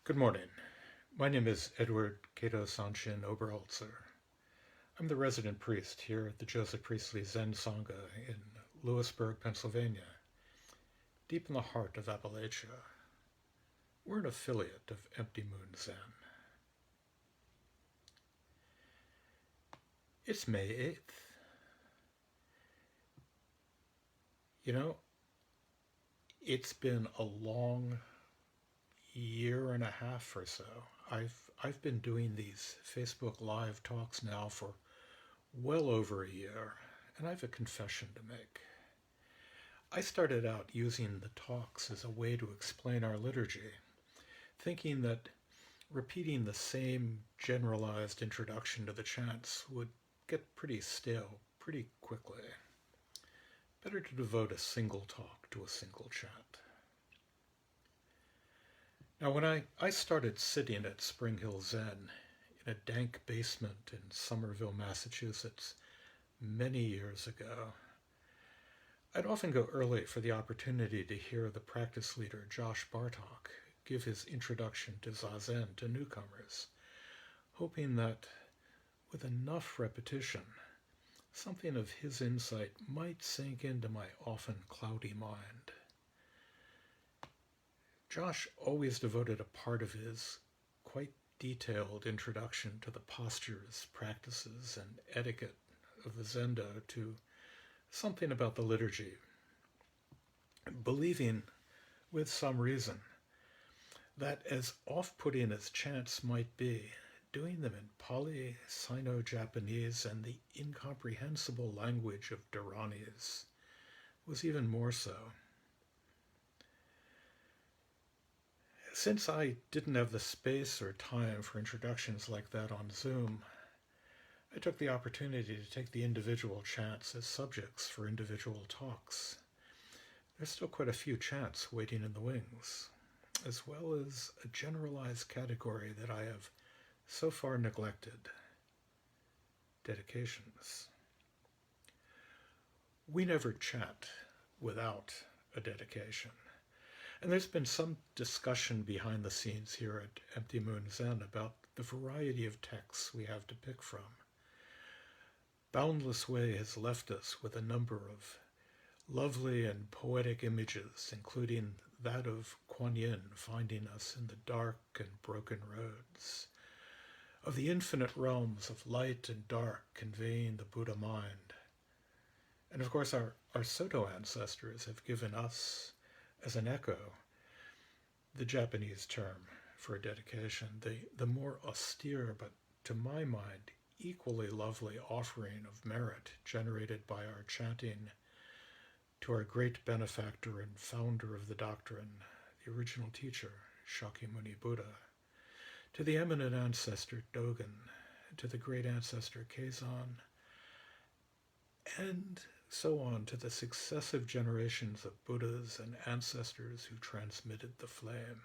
Good morning. My name is Edward Oberholtzer. I'm the resident priest here at the Joseph Priestley Zen Sangha in Lewisburg, Pennsylvania, deep in the heart of Appalachia. We're an affiliate of Empty Moon Zen. It's May 8th. You know, it's been a long year and a half or so. I've been doing these Facebook Live talks now for well over a year, and I have a confession to make. I started out using the talks as a way to explain our liturgy, thinking that repeating the same generalized introduction to the chants would get pretty stale pretty quickly. Better to devote a single talk to a single chant. Now, when I started sitting at Spring Hill Zen in a dank basement in Somerville, Massachusetts, many years ago, I'd often go early for the opportunity to hear the practice leader, Josh Bartok, give his introduction to Zazen to newcomers, hoping that with enough repetition, something of his insight might sink into my often cloudy mind. Josh always devoted a part of his quite detailed introduction to the postures, practices, and etiquette of the Zendo to something about the liturgy, believing, with some reason, that as off-putting as chants might be, doing them in Pali, Sino-Japanese, and the incomprehensible language of Dharanis was even more so. Since I didn't have the space or time for introductions like that on Zoom, I took the opportunity to take the individual chants as subjects for individual talks. There's still quite a few chants waiting in the wings, as well as a generalized category that I have so far neglected: dedications. We never chant without a dedication. And there's been some discussion behind the scenes here at Empty Moon Zen about the variety of texts we have to pick from. Boundless Way has left us with a number of lovely and poetic images, including that of Kuan Yin finding us in the dark and broken roads, of the infinite realms of light and dark conveying the Buddha mind. And of course our Soto ancestors have given us, as an echo, the Japanese term for a dedication, the more austere but, to my mind, equally lovely offering of merit generated by our chanting to our great benefactor and founder of the doctrine, the original teacher, Shakyamuni Buddha, to the eminent ancestor Dogen, to the great ancestor Keizan, and so on to the successive generations of Buddhas and ancestors who transmitted the flame.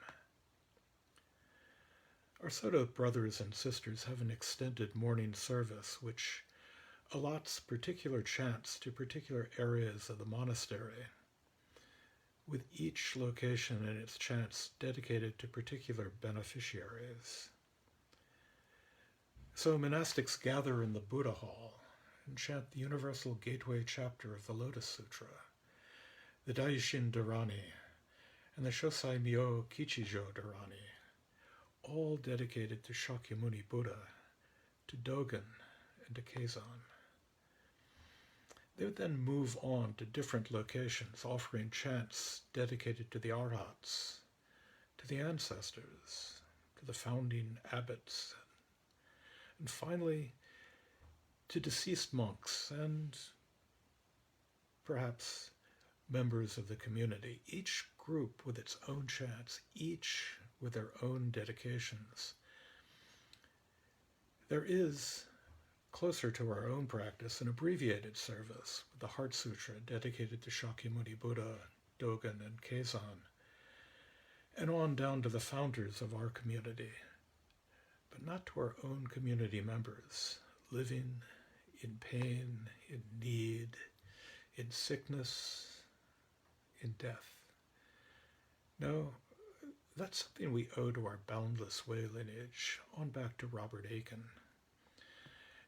Our Soto brothers and sisters have an extended morning service which allots particular chants to particular areas of the monastery, with each location and its chants dedicated to particular beneficiaries. So monastics gather in the Buddha Hall and chant the Universal Gateway chapter of the Lotus Sutra, the Daishin Dharani, and the Shosai Myo Kichijo Dharani, all dedicated to Shakyamuni Buddha, to Dogen, and to Keizan. They would then move on to different locations, offering chants dedicated to the Arhats, to the ancestors, to the founding abbots, and finally to deceased monks and perhaps members of the community, each group with its own chants, each with their own dedications. There is, closer to our own practice, an abbreviated service with the Heart Sutra dedicated to Shakyamuni Buddha, Dogen, and Keizan, and on down to the founders of our community, but not to our own community members, living in pain, in need, in sickness, in death. No, That's something we owe to our boundless way lineage, on back to Robert Aiken.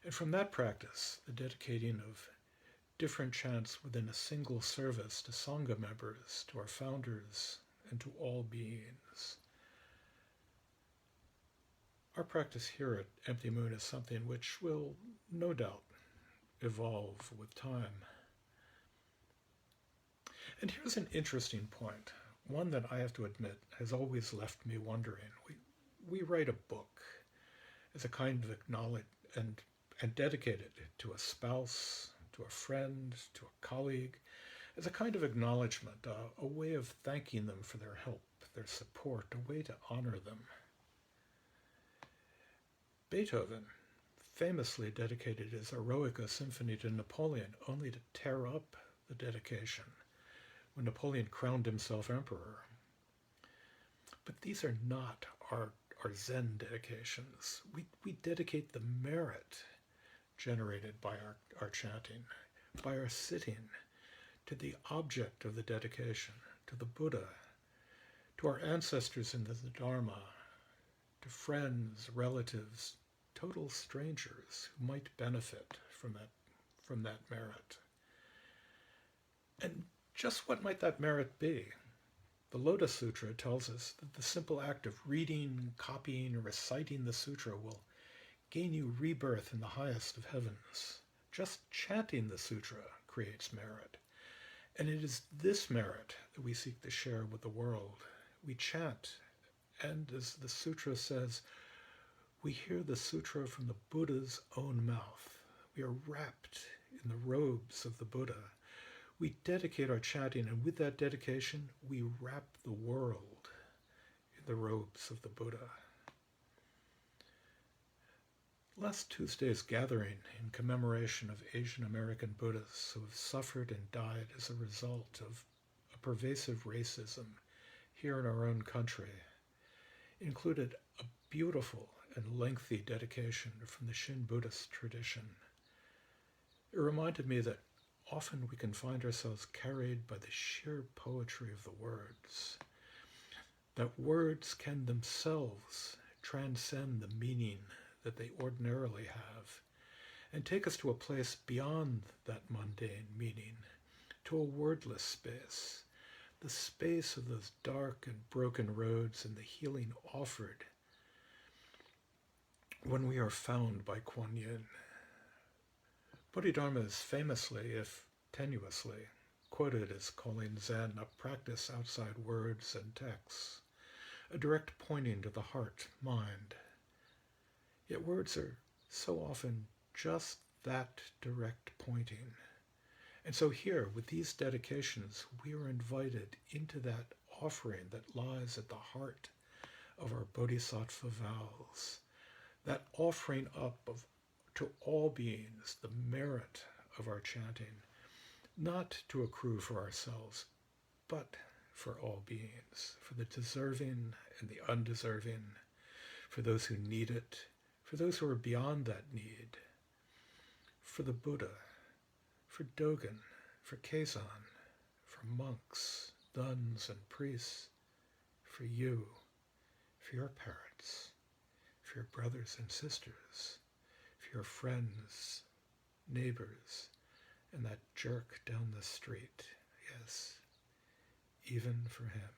And from that practice, the dedicating of different chants within a single service to Sangha members, to our founders, and to all beings. Our practice here at Empty Moon is something which will, no doubt, evolve with time. And here's an interesting point, one that I have to admit has always left me wondering. We write a book as a kind of acknowledge and dedicate it to a spouse, to a friend, to a colleague, as a kind of acknowledgement, a way of thanking them for their help, their support, a way to honor them. Beethoven famously dedicated his Eroica Symphony to Napoleon, only to tear up the dedication when Napoleon crowned himself emperor. But these are not our Zen dedications. We dedicate the merit generated by our chanting, by our sitting, to the object of the dedication, to the Buddha, to our ancestors in the Dharma, to friends, relatives, total strangers who might benefit from that merit. And just what might that merit be? The Lotus Sutra tells us that the simple act of reading, copying, or reciting the sutra will gain you rebirth in the highest of heavens. Just chanting the sutra creates merit. And it is this merit that we seek to share with the world. We chant, and as the sutra says, we hear the sutra from the Buddha's own mouth. We are wrapped in the robes of the Buddha. We dedicate our chanting, and with that dedication, we wrap the world in the robes of the Buddha. Last Tuesday's gathering in commemoration of Asian American Buddhists who have suffered and died as a result of a pervasive racism here in our own country included a beautiful and lengthy dedication from the Shin Buddhist tradition. It reminded me that often we can find ourselves carried by the sheer poetry of the words, that words can themselves transcend the meaning that they ordinarily have, and take us to a place beyond that mundane meaning, to a wordless space, the space of those dark and broken roads and the healing offered when we are found by Kuan Yin. Bodhidharma is famously, if tenuously, quoted as calling Zen a practice outside words and texts, a direct pointing to the heart, mind. Yet words are so often just that direct pointing. And so here, with these dedications, we are invited into that offering that lies at the heart of our bodhisattva vows, that offering up to all beings the merit of our chanting, not to accrue for ourselves, but for all beings, for the deserving and the undeserving, for those who need it, for those who are beyond that need, for the Buddha, for Dogen, for Kazan, for monks, nuns, and priests, for you, for your parents, for your brothers and sisters, for your friends, neighbors, and that jerk down the street. Yes, even for him.